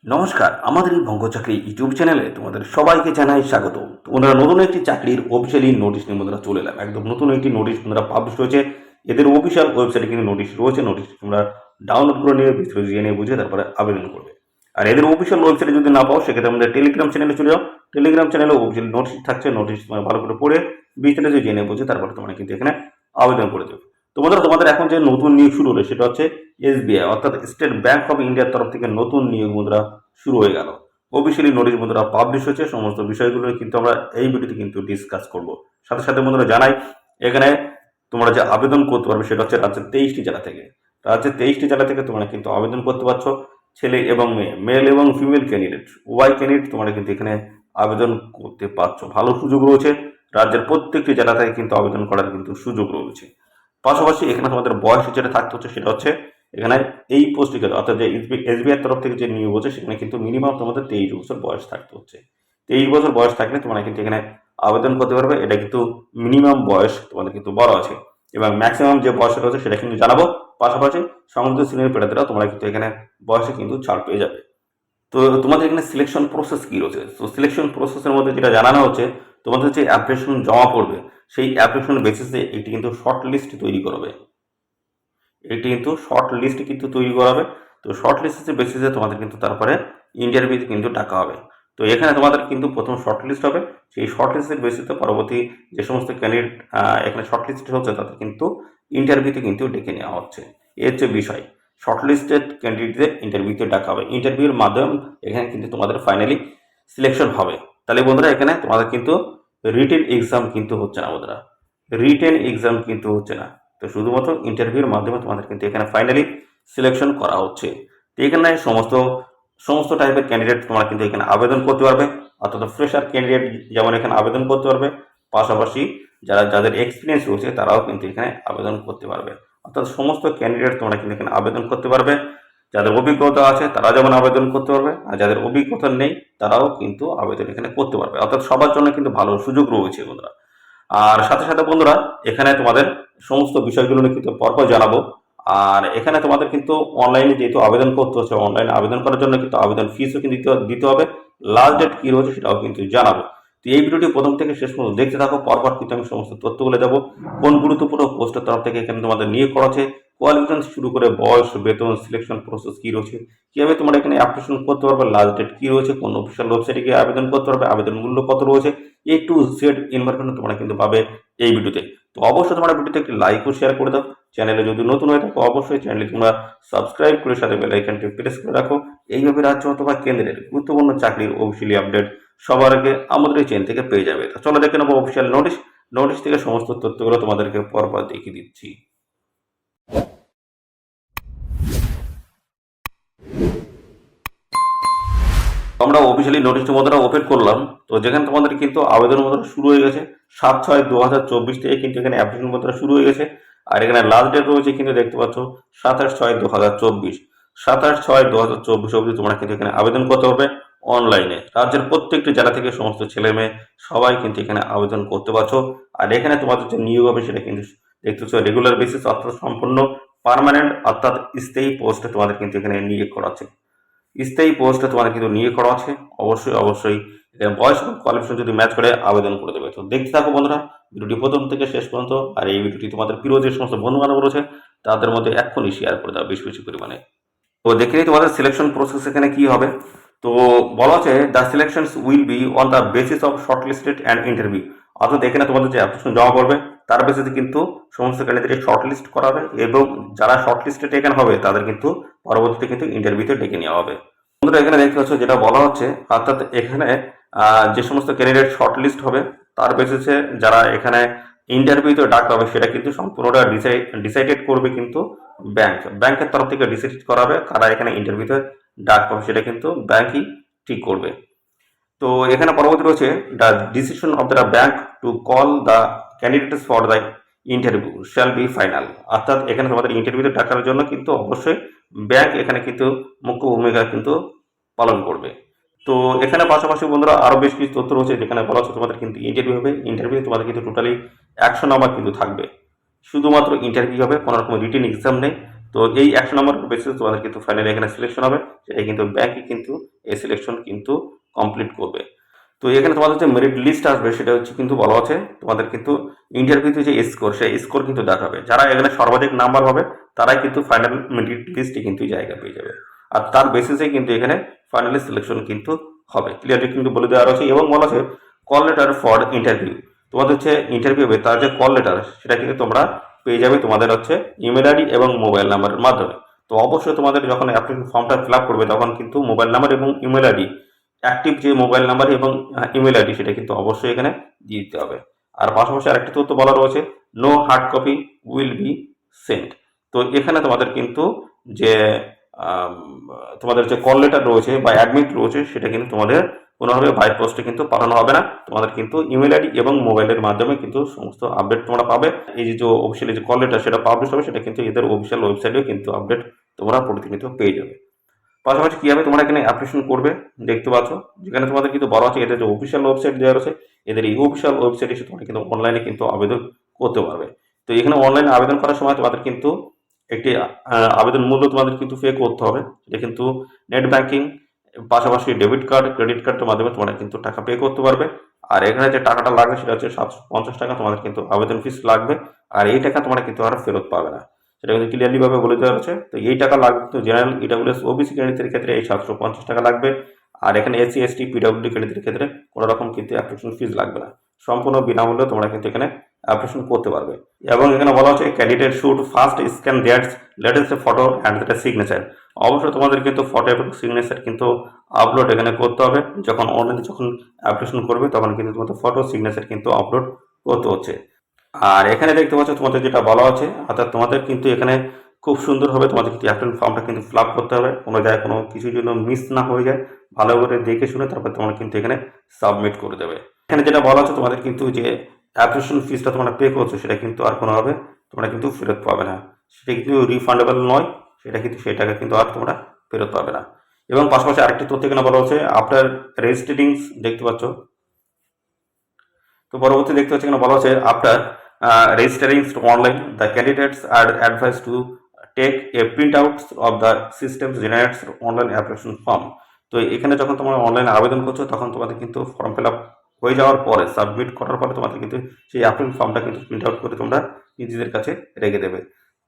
নমস্কার, আমাদের এই বঙ্গ চাকরি ইউটিউব চ্যানেলে তোমাদের সবাইকে জানাই স্বাগত। তোমরা নতুন একটি চাকরির অফিসিয়ালি নোটিশ নিয়ে বন্ধুরা চলে এলাম। একদম নতুন একটি নোটিশ বন্ধুরা পাবলিশ হয়েছে। এদের অফিসিয়াল ওয়েবসাইটে কিন্তু নোটিশ রয়েছে। নোটিশ তোমরা ডাউনলোড করে নিয়ে বিস্তারিত জেনে বুঝে তারপরে আবেদন করবে। আর এদের অফিসিয়াল ওয়েবসাইটে যদি না পাও সেক্ষেত্রে আমাদের টেলিগ্রাম চ্যানেলে চলে যাও। টেলিগ্রাম চ্যানেলে অফিসিয়াল নোটিশ থাকছে। নোটিশ তোমরা ভালো করে পড়ে বিস্তারিত জেনে বুঝে তারপরে তোমরা কিন্তু এখানে আবেদন করে দেবে। তোমাদের এখন যে নতুন নিয়োগ শুরু হলো সেটা হচ্ছে এসবিআই অর্থাৎ স্টেট ব্যাংক অফ ইন্ডিয়ার তরফ থেকে নতুন নিয়োগ মুদ্রা শুরু হয়ে গেল। অফিসিয়ালি নোটিশ বন্ধুরা পাবলিশ হয়েছে। সমস্ত বিষয়গুলো কিন্তু আমরা এই ভিডিওতে কিন্তু ডিসকাস করব। সাথে সাথে বন্ধুরা জানাই, এখানে তোমরা যে আবেদন করতে পারবে সেটা হচ্ছে রাজ্যের 23টি জেলা থেকে। রাজ্যের 23টি জেলা থেকে তোমরা কিন্তু আবেদন করতে পারছো। ছেলে এবং মেয়ে, মেল এবং ফিমেল ক্যান্ডিডেট, উভয় ক্যান্ডিডেট তোমরা কিন্তু এখানে আবেদন করতে পারছো। ভালো সুযোগ রয়েছে। রাজ্যের প্রত্যেকটি জেলা থেকে কিন্তু আবেদন করার কিন্তু সুযোগ রয়েছে। পাশাপাশি এখানে তোমাদের বয়স যেটা থাকতে হচ্ছে সেটা হচ্ছে এখানে এই পোস্টটিকে অর্থাৎ যে এসবিআই তরফ থেকে যে নিয়োগ হচ্ছে সেখানে কিন্তু মিনিমাম তোমাদের 23 বছর বয়স থাকতে হচ্ছে। 23 বছর বয়স থাকলে তোমরা কিন্তু এখানে আবেদন করতে পারবে। এটা কিন্তু মিনিমাম বয়স তোমাদের কিন্তু বড় আছে এবং ম্যাক্সিমাম যে বয়স রয়েছে সেটা কিন্তু জানাবো। পাশাপাশি সংযুক্ত শ্রেণীর প্রার্থীরা তোমরা কিন্তু এখানে বয়সে কিন্তু ছাড় পেয়ে যাবে। তো তোমাদের এখানে সিলেকশন প্রসেস কি রয়েছে? তো সিলেকশন প্রসেসের মধ্যে যেটা জানানো হচ্ছে, তোমাদের যে অ্যাপ্লিকেশন জমা পড়বে সেই অ্যাপ্লিকেশন বেসিসে একটি কিন্তু শর্ট লিস্ট তৈরি করবে। এটি কিন্তু শর্ট লিস্ট কিন্তু তৈরি করা হবে। তো শর্ট লিস্টের বেসিসে তোমাদের কিন্তু তারপরে ইন্টারভিউতে কিন্তু ডাকা হবে। তো এখানে তোমাদের কিন্তু প্রথম শর্ট লিস্ট হবে। সেই শর্ট লিস্টের বেসিসে পরবর্তী যে সমস্ত ক্যান্ডিডেট এখানে শর্ট লিস্ট হচ্ছে তাদের কিন্তু ইন্টারভিউতে কিন্তু ডেকে নেওয়া হচ্ছে। এর হচ্ছে বিষয়, শর্ট লিস্টেড ক্যান্ডিডেটদের ইন্টারভিউতে ডাকা হবে। ইন্টারভিউর মাধ্যমে এখানে কিন্তু তোমাদের ফাইনালি সিলেকশন হবে। তাহলে বন্ধুরা এখানে তোমাদের কিন্তু রিটেন এক্সাম কিন্তু হচ্ছে না বন্ধুরা, রিটেন এক্সাম কিন্তু হচ্ছে না। তো শুধুমাত্র ইন্টারভিউর মাধ্যমে তোমাদের কিন্তু এখানে ফাইনালি সিলেকশন করা হচ্ছে। তো এখানে সমস্ত সমস্ত টাইপের ক্যান্ডিডেট তোমরা কিন্তু এখানে আবেদন করতে পারবে। অর্থাৎ ফ্রেশার ক্যান্ডিডেট যেমন এখানে আবেদন করতে পারবে, পাশাপাশি যাদের এক্সপিরিয়েন্স রয়েছে তারাও কিন্তু এখানে আবেদন করতে পারবে। অর্থাৎ সমস্ত ক্যান্ডিডেট তোমরা কিন্তু এখানে আবেদন করতে পারবে। যাদের অভিজ্ঞতা আছে তারা যেমন আবেদন করতে পারবে, আর যাদের অভিজ্ঞতা নেই তারাও কিন্তু আবেদন এখানে করতে পারবে। অর্থাৎ সবার জন্য কিন্তু ভালো সুযোগ রয়েছে বন্ধুরা। আর সাথে সাথে বন্ধুরা এখানে তোমাদের সমস্ত বিষয়গুলো নিয়ে কিন্তু পরপর জানাবো। আর এখানে তোমাদের কিন্তু অনলাইনে যেহেতু আবেদন করতে হচ্ছে, অনলাইনে আবেদন করার জন্য কিন্তু আবেদন ফিসও কিন্তু দিতে হবে। লাস্ট ডেট কী রয়েছে সেটাও কিন্তু জানাবো। তো এই ভিডিওটি প্রথম থেকে শেষ পর্যন্ত দেখতে থাকো। পরপর কিন্তু আমি সমস্ত তথ্যগুলো দেবো। কোন গুরুত্বপূর্ণ পোস্টের তরফ থেকে এখানে তোমাদের নিয়োগ করা আছে, কোয়ালিফিকেশন শুরু করে বয়স, বেতন, সিলেকশন প্রসেস কী রয়েছে, কীভাবে তোমরা এখানে অ্যাপ্লিকেশন করতে পারবে, লাস্ট ডেট কী রয়েছে, কোন অফিসিয়াল ওয়েবসাইটে গিয়ে আবেদন করতে পারবে, আবেদন মূল্য কত রয়েছে, A to Z ইনফরমেশন তোমরা কিন্তু পাবে এই ভিডিওতে। তো অবশ্যই তোমরা ভিডিওতে একটি লাইক ও শেয়ার করে দাও। চ্যানেলে যদি নতুন হয়ে থাকো অবশ্যই চ্যানেলে তোমরা সাবস্ক্রাইব করে সাথে বেল আইকনটি প্রেস করে রাখো। এইভাবে রাজ্য অথবা কেন্দ্রের গুরুত্বপূর্ণ চাকরির অফিসিয়ালি আপডেট সবার আগে আমাদের এই চ্যানেল থেকে পেয়ে যাবে। তো চলো দেখে নেবো অফিসিয়াল নোটিশ। নোটিশ থেকে সমস্ত তথ্যগুলো তোমাদেরকে পরপর দেখিয়ে দিচ্ছি। আমরা অফিসিয়ালি নোটিশটি মধ্যে ওপেন করলাম। তো যেখানে তোমাদের কিন্তু আবেদন মধ্যে শুরু হয়ে গেছে 7/6/2024 থেকে কিন্তু এখানে অ্যাপ্লিকেশন মধ্যে শুরু হয়ে গেছে। আর এখানে লাস্ট ডেট রয়েছে কিন্তু দেখতে পাচ্ছ 27/6/2024। 27/6/2024 অবধি তোমরা কিন্তু এখানে আবেদন করতে পারবে অনলাইনে। রাজ্যের প্রত্যেকটি জেলা থেকে সমস্ত ছেলে মেয়ে সবাই কিন্তু এখানে আবেদন করতে পারছো। আর এখানে তোমাদের যে নিয়োগ হবে সেটা কিন্তু দেখতে পাচ্ছ রেগুলার বেসিস অর্থাৎ সম্পূর্ণ পার্মানেন্ট অর্থাৎ স্থায়ী পোস্টে তোমাদের কিন্তু এখানে নিয়োগ করা আছে। স্থায়ী পোস্টে তোমাদের কিন্তু নিয়োগ করা আছে। অবশ্যই এখানে বয়স এবং কোয়ালিফিকেশন যদি ম্যাচ করে আবেদন করে দেবে। তো দেখতে থাকো বন্ধুরা ভিডিওটি প্রথম থেকে শেষ পর্যন্ত। আর এই ভিডিওটি তোমাদের প্রিয় যে সমস্ত বন্ধু বান্ধব রয়েছে তাদের মধ্যে এক্ষুনি শেয়ার করে দাও বেশি বেশি পরিমাণে। তো দেখে নিই তোমাদের সিলেকশন প্রসেস এখানে কি হবে। তো বলা আছে the selections will be on the basis of short listed and interview. অর্থাৎ এখানে তোমাদের যে অ্যাপ্লিকেশন জমা করবে তার বেসিসে কিন্তু সমস্ত ক্যান্ডিডেট শর্ট লিস্ট করা হবে এবং যারা শর্ট লিস্টেড এখানে হবে তাদের কিন্তু পরবর্তীতে কিন্তু ইন্টারভিউতে ডেকে নেওয়া হবে। বন্ধুরা এখানে দেখতে পাচ্ছ যেটা বলা হচ্ছে, অর্থাৎ এখানে যে সমস্ত ক্যান্ডিডেট শর্ট লিস্ট হবে তার বেসিসে যারা এখানে ইন্টারভিউতে ডাকা হবে সেটা কিন্তু সম্পূর্ণটা ডিসাইডেড করবে কিন্তু ব্যাংকের তরফ থেকে ডিসাইড করা হবে কারা এখানে ইন্টারভিউতে ডাক পাবে সেটা কিন্তু ব্যাংকই ঠিক করবে। তো এখানে পরবর্তী রয়েছে the decision of the bank to call the candidates for the interview shall be final. অর্থাৎ এখানে তোমাদের ইন্টারভিউতে ডাকার জন্য কিন্তু অবশ্যই ব্যাংক এখানে কিন্তু মুখ্য ভূমিকা কিন্তু পালন করবে। তো এখানে পাশাপাশি বন্ধুরা আরও বেশ কিছু তথ্য রয়েছে যেখানে বলা হচ্ছে তোমাদের কিন্তু ইন্টারভিউ হবে। ইন্টারভিউ তোমাদের কিন্তু টোটালি 100 নাম্বার কিন্তু থাকবে। শুধুমাত্র ইন্টারভিউ হবে, কোনো রকম রিটেন এক্সাম নেই। তো এই 100 নম্বর বেসিস তোমাদের কিন্তু ফাইনালি এখানে সিলেকশন হবে, সেটা কিন্তু ব্যাংকে কিন্তু এই সিলেকশন কিন্তু কমপ্লিট করবে। তো এখানে তোমাদের যে মেরিট লিস্ট আসবে সেটা হচ্ছে কিন্তু বলা আছে তোমাদের কিন্তু ইন্টারভিউতে যে স্কোর, সেই স্কোর কিন্তু দেখাবে। যারা এখানে সর্বাধিক নাম্বার হবে তারাই কিন্তু ফাইনাল মেরিট লিস্টে কিন্তু জায়গা পেয়ে যাবে, আর তার বেসিসে কিন্তু এখানে ফাইনালি সিলেকশন কিন্তু হবে। ক্লিয়ারলি কিন্তু বলে দেওয়া আছে এবং বলা আছে কল লেটার ফর ইন্টারভিউ। তোমাদের হচ্ছে ইন্টারভিউ হবে তার যে কল লেটার সেটা কিন্তু তোমরা পেয়ে যাবে তোমাদের হচ্ছে ইমেল আইডি এবং মোবাইল নাম্বারের মাধ্যমে। তো অবশ্যই তোমাদের যখন অ্যাপ্লিকেশন ফর্মটা ফিল আপ করবে তখন কিন্তু মোবাইল নাম্বার এবং ইমেল আইডি, অ্যাক্টিভ যে মোবাইল নাম্বার এবং ইমেল আইডি সেটা কিন্তু অবশ্যই এখানে দিয়ে দিতে হবে। আর পাশাপাশি আরেকটি তথ্য বলা রয়েছে, no hard copy will be sent. তো এখানে তোমাদের কিন্তু যে আম, তোমাদের যে কল লেটার রয়েছে বা অ্যাডমিট রয়েছে সেটা কিন্তু তোমাদের কোনোভাবে বাই পোস্টে কিন্তু পাঠানো হবে না। তোমাদের কিন্তু ইমেল আইডি এবং মোবাইলের মাধ্যমে কিন্তু সমস্ত আপডেট তোমরা পাবে। এই যে অফিসিয়ালি যে কল লেটার সেটা পাবলিশ হবে, সেটা কিন্তু এদের অফিসিয়াল ওয়েবসাইটেও কিন্তু আপডেট তোমরা প্রতিনিয়ত পেয়ে যাবে। পাশাপাশি কীভাবে তোমরা এখানে অ্যাপ্লিকেশন করবে দেখতে পাচ্ছ, যেখানে তোমাদের কিন্তু বলা আছে এদের যে অফিসিয়াল ওয়েবসাইট দেওয়া রয়েছে, এদের এই অফিসিয়াল ওয়েবসাইটে এসে তোমরা কিন্তু অনলাইনে কিন্তু আবেদন করতে পারবে। তো এখানে অনলাইনে আবেদন করার সময় তোমাদের কিন্তু একটি আবেদন মূল্য তোমাদের কিন্তু পে করতে হবে। এটা কিন্তু নেট ব্যাংকিং পাশাপাশি ডেবিট কার্ড ক্রেডিট কার্ডের মাধ্যমে তোমরা কিন্তু টাকা পে করতে পারবে। আর এখানে যে টাকাটা লাগবে সেটা হচ্ছে 750 টাকা তোমাদের কিন্তু আবেদন ফিস লাগবে। আর এই টাকা তোমরা কিন্তু আর ফেরত পাবে না, সেটা কিন্তু ক্লিয়ারলি ভাবে বলে দেওয়া হচ্ছে। তো এই টাকা লাগবে কিন্তু জেনারেল ইডাব্লিউএস ওবিসি ক্যান্ডিডেটের ক্ষেত্রে এই 750 টাকা লাগবে। আর এখানে এসসি এসটি পিডব্লিউডি ক্যান্ডিডেটের ক্ষেত্রে কোনো রকম কিন্তু অ্যাপ্লিকেশন ফিস লাগবে না, সম্পূর্ণ বিনামূল্যে তোমরা কিন্তু এখানে অ্যাপ্লিকেশন করতে পারবে। এবং এখানে বলা হচ্ছে candidate should first scan that latest photo and that signature. অবশ্যই তোমাদের কিন্তু ফটো এবং সিগনেচার কিন্তু আপলোড এখানে করতে হবে। যখন অনলাইনে যখন অ্যাপ্লিকেশন করবে তখন কিন্তু তোমাদের ফটো সিগনেচার কিন্তু আপলোড করতে হচ্ছে। আর এখানে দেখতে পাচ্ছ তোমাদের যেটা বলা আছে, অর্থাৎ তোমাদের কিন্তু এখানে খুব সুন্দরভাবে তোমাদের কিন্তু অ্যাপ্লিকেশন ফর্মটা কিন্তু ফিল আপ করতে হবে, কোনো জায়গায় কোনো কিছুর জন্য মিস না হয়ে যায়, ভালো করে দেখে শুনে তারপর তোমরা কিন্তু এখানে সাবমিট করে দেবে। এখানে যেটা বলা আছে তোমাদের কিন্তু যে অ্যাপ্লিকেশন ফিসটা তোমরা পে করছো সেটা কিন্তু আর কোনোভাবে তোমরা কিন্তু ফেরত পাবে না, সেটা কিন্তু রিফান্ডেবল নয়, সেটা কিন্তু সেই টাকা কিন্তু আর তোমরা ফেরত পাবে না। এবং পাশাপাশি আরেকটি তথ্য এখানে বলা হচ্ছে আফটার রেজিস্ট্রেটিংস দেখতে পাচ্ছ। তো পরবর্তী দেখতে পাচ্ছি এখানে বলা হচ্ছে after registering online the candidates are advise to take a print out of the system generates online application form. তো এখানে যখন তোমরা অনলাইনে আবেদন করছো তখন তোমাদের কিন্তু ফর্ম ফিল আপ হয়ে যাওয়ার পরে সাবমিট করার পরে তোমাদের কিন্তু সেই অ্যাপ্লিকেশন ফর্মটা কিন্তু প্রিন্ট আউট করে তোমরা নিজেদের কাছে রেখে দেবে।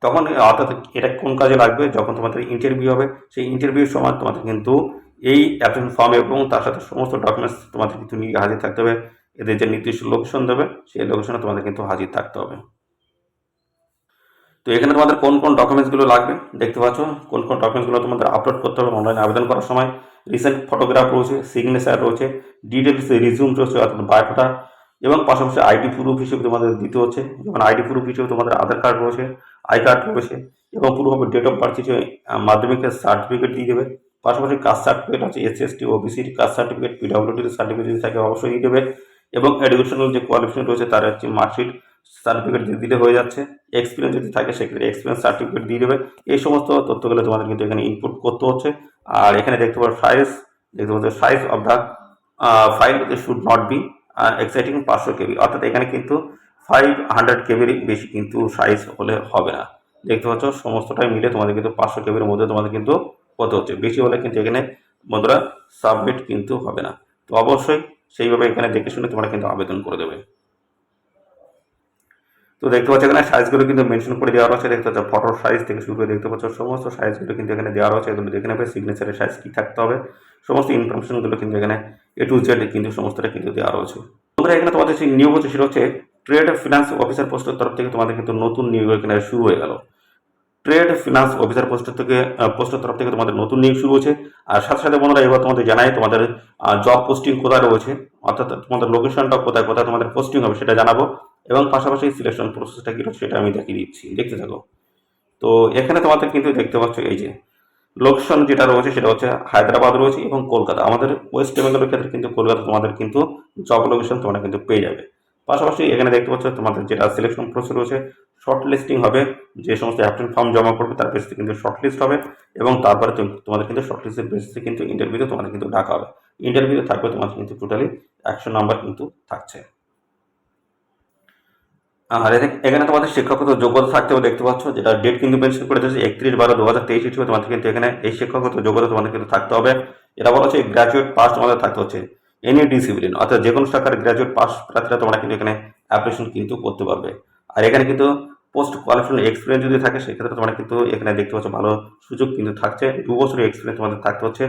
তখন অর্থাৎ এটা কোন কাজে লাগবে, যখন তোমাদের ইন্টারভিউ হবে সেই ইন্টারভিউর সময় তোমাদের কিন্তু এই অ্যাপ্লিকেশন ফর্ম এবং তার সাথে সমস্ত ডকুমেন্টস তোমাদের কিন্তু নিয়ে হাজির থাকতে হবে। এদের যে নির্দিষ্ট লোকেশন দেবে সেই লোকেশনে তোমাদের কিন্তু হাজির থাকতে হবে। তো এখানে তোমাদের কোন কোন ডকুমেন্টসগুলো লাগবে দেখতে পাচ্ছ, কোন কোন ডকুমেন্টসগুলো তোমাদের আপলোড করতে হবে অনলাইনে আবেদন করার সময়। রিসেন্ট ফটোগ্রাফ রয়েছে, সিগনেচার রয়েছে, ডিটেলস রিজিউম রয়েছে অর্থাৎ বায়োডাটা, এবং পাশাপাশি আইডি প্রুফ হিসেবে তোমাদের দিতে হচ্ছে। যেমন আইডি প্রুফ হিসেবে তোমাদের আধার কার্ড রয়েছে, আই কার্ড রয়েছে, এবং পুরোভাবে ডেট অফ বার্থ হিসেবে মাধ্যমিকের সার্টিফিকেট দিয়ে দেবে। পাশাপাশি কাস্ট সার্টিফিকেট আছে, এসসি এসটি ওবিসির কাস্ট সার্টিফিকেট, পিডব্লিউডির সার্টিফিকেট যদি থাকে অবশ্যই দিয়ে দেবে। এবং এডুকেশনাল যে কোয়ালিফিকেশন রয়েছে তার হচ্ছে মার্কশিট সার্টিফিকেট দিয়ে দিলে হয়ে যাচ্ছে। এক্সপিরিয়েন্স যদি থাকে সেক্ষেত্রে এক্সপিরিয়েন্স সার্টিফিকেট দিয়ে দেবে। এই সমস্ত তথ্যগুলো তোমাদের কিন্তু এখানে ইনপুট করতে হচ্ছে। আর এখানে দেখতে পাচ্ছ সাইজ, দেখতে পাচ্ছ size of the file should not be exceeding 500 KB, অর্থাৎ এখানে কিন্তু 500 কেবির বেশি কিন্তু সাইজ হলে হবে না। দেখতে পাচ্ছ সমস্তটাই মিলে তোমাদের কিন্তু 500 কেবির মধ্যে তোমাদের কিন্তু কত হচ্ছে, বেশি হলে কিন্তু এখানে বন্ধুরা সাবমিট কিন্তু হবে না। তো অবশ্যই সেইভাবে এখানে দেখে শুনে তোমরা কিন্তু আবেদন করে দেবে। তো দেখতে পাচ্ছ এখানে সাইজগুলো কিন্তু মেনশন করে দেওয়া আছে। দেখতে পাচ্ছ ফটোর সাইজ থেকে শুরু করে দেখতে পাচ্ছ সমস্ত সাইজগুলো কিন্তু এখানে দেওয়া আছে, এগুলো দেখে নেবে। সিগনেচারের সাইজ কী থাকতে হবে সমস্ত ইনফরমেশনগুলো কিন্তু এখানে এ টু জেড কিন্তু সমস্তটা কিন্তু দেওয়া রয়েছে। বন্ধুরা এখানে তোমাদের যে নিয়োগ হচ্ছে সেটা হচ্ছে ট্রেড ফিনান্স অফিসার পোস্টের তরফ থেকে তোমাদের কিন্তু নতুন নিয়োগ এখানে শুরু হয়ে গেল। ট্রেড ফিনান্স অফিসার পোস্টের তরফ থেকে তোমাদের নতুন নিয়োগ শুরু হচ্ছে। আর সাথে সাথে বন্ধুরা এবার তোমাদের জানাই তোমাদের জব পোস্টিং কোথায় রয়েছে, অর্থাৎ তোমাদের লোকেশনটা কোথায় কোথায় তোমাদের পোস্টিং হবে সেটা জানাবো, এবং পাশাপাশি সিলেকশন প্রসেসটা কী রয়েছে সেটা আমি দেখিয়ে দিচ্ছি, দেখতে থাকো। তো এখানে তোমাদের কিন্তু দেখতে পাচ্ছ এই যে লোকেশন যেটা রয়েছে সেটা হচ্ছে হায়দ্রাবাদ রয়েছে এবং কলকাতা। আমাদের ওয়েস্ট বেঙ্গলের ক্ষেত্রে কিন্তু কলকাতা তোমাদের কিন্তু জব লোকেশন তোমরা কিন্তু পেয়ে যাবে। পাশাপাশি এখানে দেখতে পাচ্ছ তোমাদের যেটা সিলেকশন প্রসেস রয়েছে, শর্ট লিস্টিং হবে, যে সমস্ত অ্যাপ্লিকেশন ফর্ম জমা করবে তার বেসিসে কিন্তু শর্ট লিস্ট হবে, এবং তারপরে তোমাদের কিন্তু শর্ট লিস্টের বেসিসে কিন্তু ইন্টারভিউতে তোমাদের কিন্তু ডাকা হবে। ইন্টারভিউতে থাকবে তোমাদের কিন্তু টোটালি 100 নাম্বার কিন্তু থাকছে। আর এখানে তোমাদের শিক্ষাগত যোগ্যতা থাকতেও দেখতে পাচ্ছ, যেটা ডেট কিন্তু মেনশন করে দিয়েছে 31/12/2023 হিসেবে তোমাদের কিন্তু এখানে এই শিক্ষাগত যোগ্যতা তোমাদের কিন্তু থাকতে হবে। এটা বলা হচ্ছে গ্র্যাজুয়েট পাস তোমাদের থাকতে হচ্ছে এনি ডিসিপ্লিন, অর্থাৎ যে কোনো শাখার গ্র্যাজুয়েট পাস প্রার্থীরা তোমরা কিন্তু এখানে অ্যাপ্লিকেশন কিন্তু করতে পারবে। আর এখানে কিন্তু পোস্ট কোয়ালিফিকেশন এক্সপিরিয়েন্স যদি থাকে সেক্ষেত্রে তোমরা কিন্তু এখানে দেখতে পাচ্ছ ভালো সুযোগ কিন্তু থাকছে। 2 বছরের এক্সপিরিয়েন্স তোমাদের থাকতে হচ্ছে।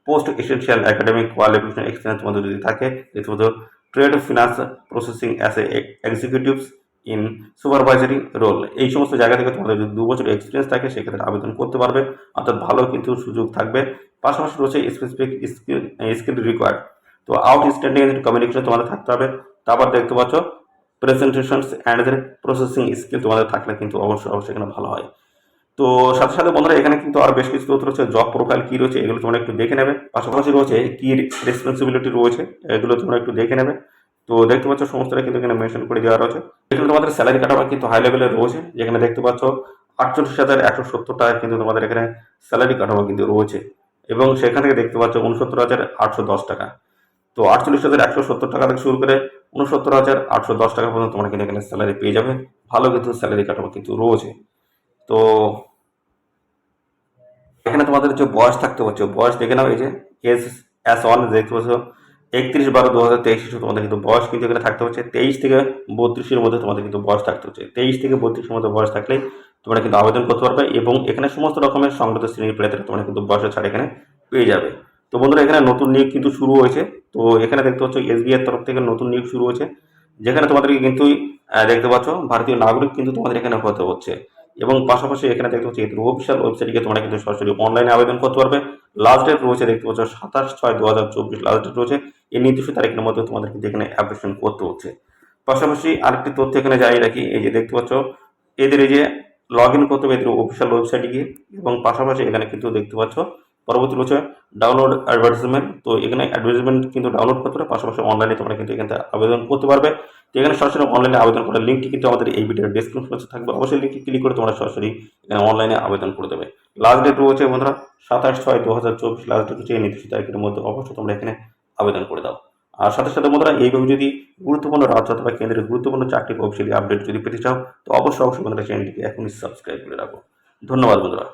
Post essential academic qualification experience তোমাদের যদি থাকে দেখতে পাচ্ছ trade finance processing as a executives in supervisory role, এই সমস্ত জায়গা থেকে তোমাদের যদি 2 বছর এক্সপিরিয়েন্স থাকে সেক্ষেত্রে আবেদন করতে পারবে, অর্থাৎ ভালো কিন্তু সুযোগ থাকবে। পাশাপাশি রয়েছে স্পেসিফিক স্কিল রিকোয়ার্ড, তো আউটস্ট্যান্ডিং কমিউনিকেশন তোমাদের থাকতে হবে। তারপর দেখতে পাচ্ছ প্রেজেন্টেশনস অ্যান্ড প্রসেসিং স্কিল তোমাদের থাকলে কিন্তু অবশ্যই এখানে ভালো হয়। তো সাথে সাথে বন্ধুরা এখানে কিন্তু আর বেশ কিছু তথ্য রয়েছে, জব প্রোফাইল কি রয়েছে এগুলো তোমরা একটু দেখে নেবে। পাশাপাশি রয়েছে কি রেসপন্সিবিলিটি রয়েছে এগুলো তোমরা একটু দেখে নেবে। তো দেখতে পাচ্ছ সমস্তটা কিন্তু এখানে মেনশন করে দেওয়া রয়েছে। এখানে তোমাদের স্যালারি কাঠামো কিন্তু হাই লেভেলের রয়েছে, যেখানে দেখতে পাচ্ছ 48,170 টাকা কিন্তু তোমাদের এখানে স্যালারি কাঠামো কিন্তু রয়েছে, এবং সেখান থেকে দেখতে পাচ্ছ 69,810 টাকা। তো 48,170 টাকা থেকে শুরু করে 69,810 টাকা পর্যন্ত তোমরা কিন্তু এখানে স্যালারি পেয়ে যাবে। ভালো কিন্তু স্যালারি কাঠামো কিন্তু রয়েছে। তো এখানে তোমাদের যে বয়স থাকতে হচ্ছে, বয়স দেখে নাও, এই যে S1 দেখতে পাচ্ছ 31/12/2023 হিসেবে তোমাদের কিন্তু বয়স কিন্তু এখানে থাকতে হচ্ছে। 23 থেকে 32-এর মধ্যে তোমাদের কিন্তু বয়স থাকতে হচ্ছে। 23 থেকে 32-এর মধ্যে বয়স থাকলেই তোমরা কিন্তু আবেদন করতে পারবে, এবং এখানে সমস্ত রকমের সংগত শ্রেণীর প্রার্থীরা তোমরা কিন্তু বয়সের ছাড় এখানে পেয়ে যাবে। তো বন্ধুরা এখানে নতুন নিয়োগ কিন্তু শুরু হয়েছে। তো এখানে দেখতে পাচ্ছ SBI এর তরফ থেকে নতুন নিয়োগ শুরু হয়েছে, যেখানে তোমাদেরকে কিন্তু দেখতে পাচ্ছ ভারতীয় নাগরিক কিন্তু তোমাদের এখানে হতে হচ্ছে। এবং পাশাপাশি এখানে দেখতে পাচ্ছি এদের অফিসিয়াল ওয়েবসাইটে গিয়ে তোমরা কিন্তু সরাসরি অনলাইনে আবেদন করতে পারবে। লাস্ট ডেট রয়েছে দেখতে পাচ্ছ 27/6/2024 লাস্ট ডেট রয়েছে। এই নির্দিষ্ট তারিখের মধ্যে তোমাদের কিন্তু এখানে অ্যাপ্লিকেশন করতে হচ্ছে। পাশাপাশি আরেকটি তথ্য এখানে জানিয়ে রাখি, এই যে দেখতে পাচ্ছ এদের এই যে লগ ইন করতে হবে এদের অফিসিয়াল ওয়েবসাইটে গিয়ে, এবং পাশাপাশি এখানে কিন্তু দেখতে পাচ্ছ পরবর্তী রয়েছে ডাউনলোড অ্যাডভার্টাইজমেন্ট। তো এখানে অ্যাডভার্টাইজমেন্ট কিন্তু ডাউনলোড করতে হবে, পাশাপাশি অনলাইনে তোমরা কিন্তু এখানে আবেদন করতে পারবে। তো এখানে সরাসরি অনলাইনে আবেদন করার লিঙ্কটি কিন্তু আমাদের এই ভিডিওর ডেসক্রিপশন বক্সে থাকবে, অবশ্যই লিঙ্কে ক্লিক করে তোমরা সরাসরি এখানে অনলাইনে আবেদন করে দেবে। লাস্ট ডেট রয়েছে বন্ধুরা 27/6/2024 লাস্ট ডেট হচ্ছে এই নির্দিষ্ট তারিখের মধ্যে অবশ্যই তোমরা এখানে আবেদন করে দাও। আর সাথে সাথে বন্ধুরা এইভাবে যদি গুরুত্বপূর্ণ রাজ্য অথবা কেন্দ্রের গুরুত্বপূর্ণ চাকরির অফিসিয়ালি আপডেট যদি পেতে চাও তো অবশ্যই বন্ধুরা চ্যানেলটিকে এখনই সাবস্ক্রাইব করে রাখো। ধন্যবাদ বন্ধুরা।